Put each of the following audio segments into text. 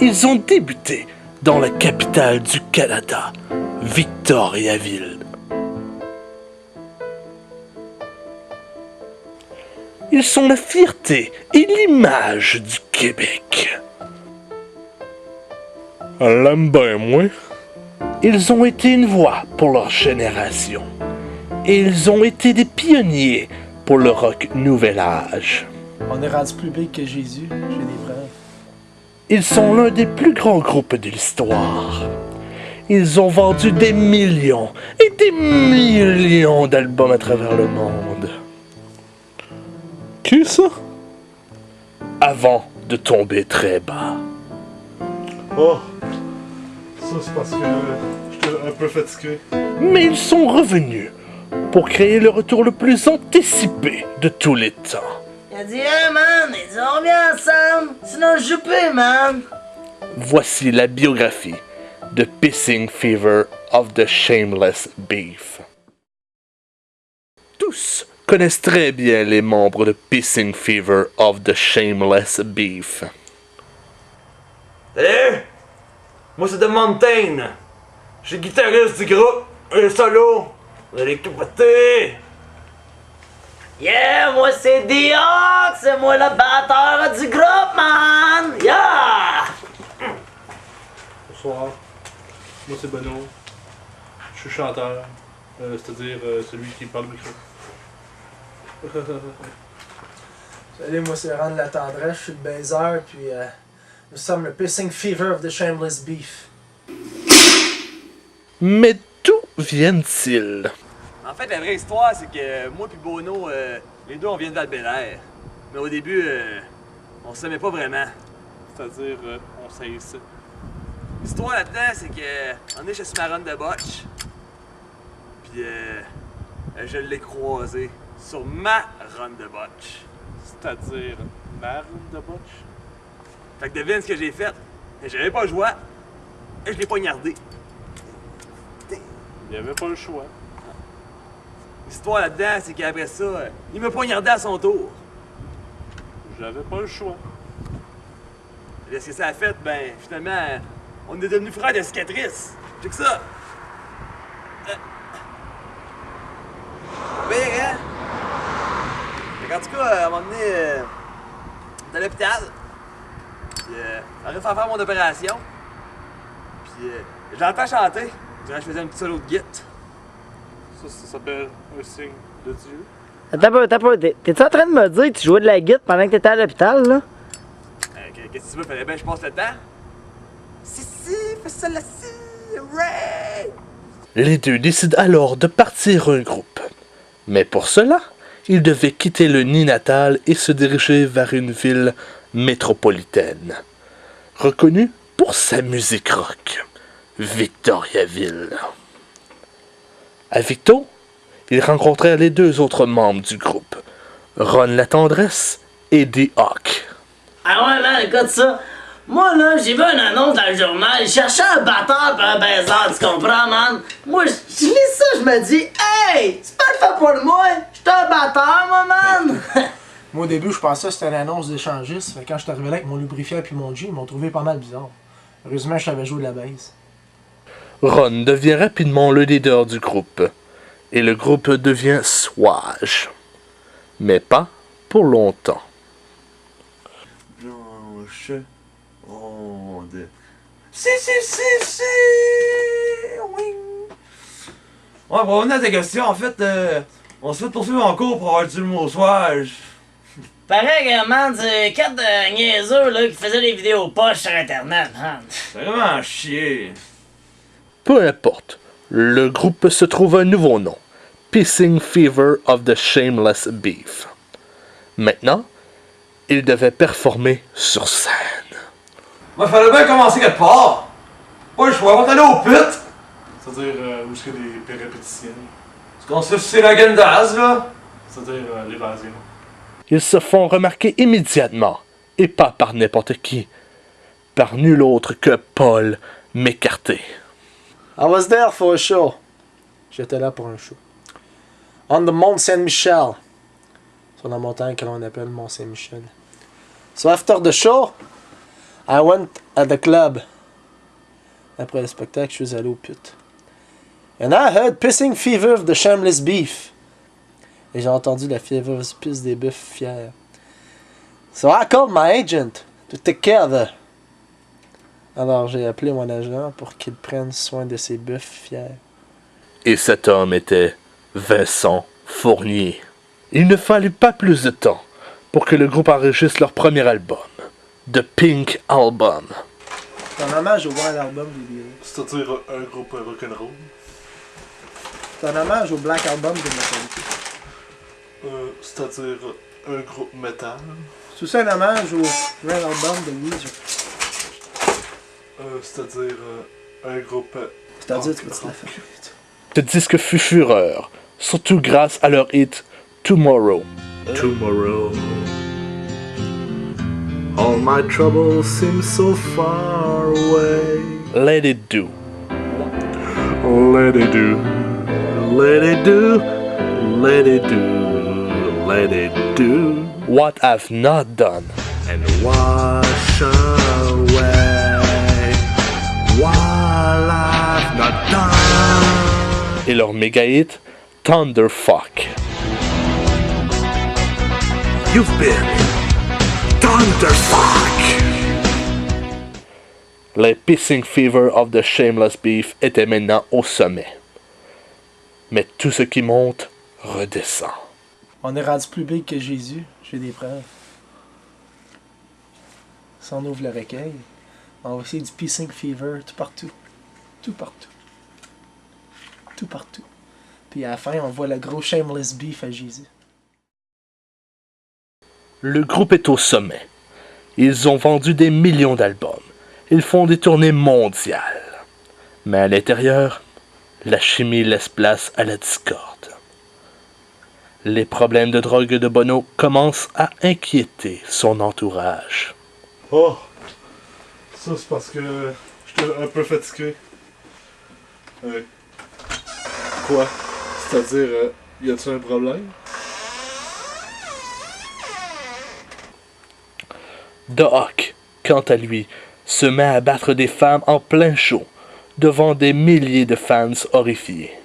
ils ont débuté dans la capitale du Canada, Victoriaville. Ils sont la fierté et l'image du Québec. Elle l'aime bien, moi. Ils ont été une voix pour leur génération. Et ils ont été des pionniers pour le rock nouvel âge. On est rendu plus big que Jésus, j'ai des preuves. Ils sont l'un des plus grands groupes de l'histoire. Ils ont vendu des millions et des millions d'albums à travers le monde. Qui ça? Avant de tomber très bas. Oh, ça c'est parce que j'étais un peu fatigué. Mais ils sont revenus pour créer le retour le plus anticipé de tous les temps. Il a dit, hey man, ils ont revient ensemble, sinon je joue plus, man. Voici la biographie de Pissing Fever of the Shameless Beef. Tous connaissent très bien les membres de Pissing Fever of the Shameless Beef. Salut! Moi c'est The Mountain. Je suis guitariste du groupe, un solo. Vous allez capoter! Yeah, moi c'est D-Hawk, c'est moi le batteur du groupe, man! Yeah! Bonsoir. Moi c'est Benoît. Je suis chanteur. C'est-à-dire celui qui parle au micro. Salut, moi c'est Laurent de la Tendresse, je suis le baiser, puis nous sommes le Pissing Fever of the Shameless Beef. Mais d'où viennent-ils? En fait, la vraie histoire, c'est que moi et Bono, les deux, on vient de Val-Bélair. Mais au début, on s'aimait pas vraiment. C'est-à-dire, on s'haïssait. L'histoire là-dedans, c'est que on est chez Smaron de Botch. Puis, je l'ai croisé sur ma run de Botch. C'est-à-dire, Marne de Botch. Fait que devine ce que j'ai fait. J'avais pas le choix. Et je l'ai poignardé. Il n'y avait pas le choix. L'histoire là-dedans, c'est qu'après ça, il m'a poignardé à son tour. J'avais pas le choix. Et ce que ça a fait, ben, finalement, on est devenus frères de cicatrices. J'ai que ça. Pire, hein? Fait qu'en tout cas, à un moment donné, on est à l'hôpital. Puis, on arrive à faire mon opération. Puis, j'entends chanter. Je dirais que je faisais un petit solo de guitare. Ça s'appelle un signe de Dieu. Attends un peu, t'es-tu en train de me dire que tu jouais de la guitare pendant que t'étais à l'hôpital, là? Qu'est-ce que tu veux? Fallait bien que je passe le temps. Si, fais ça là-ci, Ray! Les deux décident alors de partir un groupe. Mais pour cela, ils devaient quitter le nid natal et se diriger vers une ville métropolitaine, reconnue pour sa musique rock, Victoriaville. À Victo, ils rencontrèrent les deux autres membres du groupe, Ron la Tendresse et D-Hawk. Ah ouais, man, écoute ça. Moi, là, j'ai vu une annonce dans le journal. Je cherchais un batteur pis un baiser, tu comprends, man? Moi, je lis ça, je me dis, hey, c'est pas le fait pour moi. J'étais un batteur, moi, man. Moi au début, je pensais que c'était une annonce d'échangiste, fait que quand je suis arrivé là avec mon lubrifiant puis mon G, ils m'ont trouvé pas mal bizarre. Heureusement, je savais jouer de la basse. Ron devient rapidement le leader du groupe, et le groupe devient Swage. Mais pas pour longtemps. Blanche onde. Si, oui. Ouais, pour revenir à ta question, en fait, on se fait poursuivre en cours pour avoir dit le mot soir. Pareil, man, c'est quatre niaiseux, là, qui faisaient des vidéos poches sur Internet, man. C'est vraiment chier. Peu importe, le groupe se trouve un nouveau nom, Pissing Fever of the Shameless Beef. Maintenant, ils devaient performer sur scène. Moi, fallait bien commencer quelque part. Pas le choix, on va aller au pute. C'est-à-dire, où est-ce qu'il y a des péripétitiennes. Est-ce qu'on se fait sucer la gueule d'as, là? C'est-à-dire, l'évasion. Ils se font remarquer immédiatement, et pas par n'importe qui, par nul autre que Paul McCartney. I was there for a show. J'étais là pour un show. On the Mont Saint-Michel. Sur la montagne que l'on appelle Mont Saint-Michel. So after the show, I went at the club. Après le spectacle, je suis allé au pute. And I heard pissing fever of the shameless beef. Et j'ai entendu la fiévreuse pisse des bœufs fiers. So I called my agent to take care of the... Alors j'ai appelé mon agent pour qu'il prenne soin de ces bœufs fiers. Et cet homme était Vincent Fournier. Il ne fallut pas plus de temps pour que le groupe enregistre leur premier album, The Pink Album. C'est un hommage au White Album des Beatles. C'est-à-dire un groupe rock'n'roll. C'est un hommage au Black Album de Metallica. C'est-à-dire un groupe metal. C'est aussi un hommage au Red Album de Weezer. C'est-à-dire un groupe... C'est-à-dire, tu peux te la faire. Ce disque fut fureur, surtout grâce à leur hit Tomorrow. Tomorrow. All my troubles seem so far away. Let it do. Let it do. Let it do. Let it do. Let it do. What I've not done. And wash away. What I've not done. Et leur méga hit, Thunderfuck. You've been Thunderfuck. Les Pissing Fever of the Shameless Beef étaient maintenant au sommet. Mais tout ce qui monte redescend. On est rendu plus big que Jésus, j'ai des preuves. Si on ouvre le recueil, on va essayer du Pissing Fever tout partout. Tout partout. Tout partout. Puis à la fin, on voit le gros Shameless Beef à Jésus. Le groupe est au sommet. Ils ont vendu des millions d'albums. Ils font des tournées mondiales. Mais à l'intérieur, la chimie laisse place à la discorde. Les problèmes de drogue de Bono commencent à inquiéter son entourage. Oh! Ça, c'est parce que j'étais un peu fatigué. Quoi? C'est-à-dire, y a-t-il un problème? Doc, quant à lui, se met à battre des femmes en plein show, devant des milliers de fans horrifiés.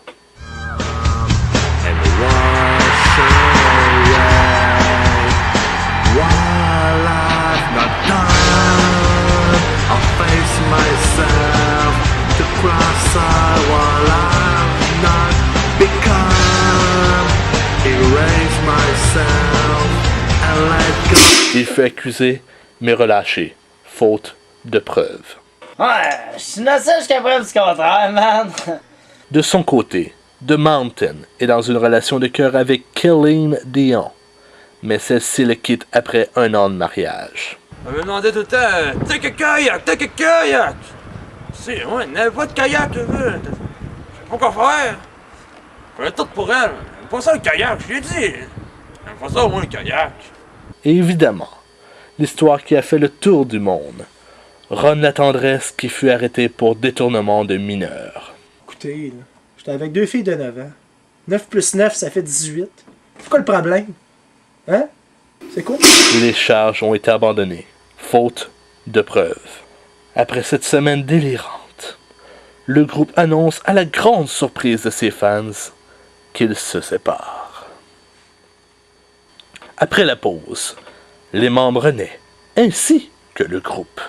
Il fut accusé, mais relâché, faute de preuves. Ouais, je suis innocent jusqu'à preuve du contraire, man. De son côté, The Mountain est dans une relation de cœur avec Celine Dion, mais celle-ci le quitte après 1 an de mariage. On me demandait tout le temps, t'as que kayak, t'as que kayak! C'est, ouais, n'avait pas de kayak, je veux. Je sais pas quoi faire. Je fais tout pour elle. J'aime pas ça le kayak, je l'ai dit. J'aime pas ça au moins le kayak. Et évidemment, l'histoire qui a fait le tour du monde. Ron la tendresse qui fut arrêté pour détournement de mineurs. Écoutez, là, j'étais avec 2 filles de 9 ans. 9 plus 9, ça fait 18. C'est quoi le problème? Hein? C'est quoi? Les charges ont été abandonnées, faute de preuves. Après cette semaine délirante, le groupe annonce à la grande surprise de ses fans qu'ils se séparent. Après la pause, les membres renaient, ainsi que le groupe.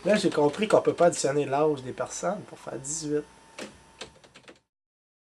Là, j'ai compris qu'on peut pas additionner l'âge des personnes pour faire 18.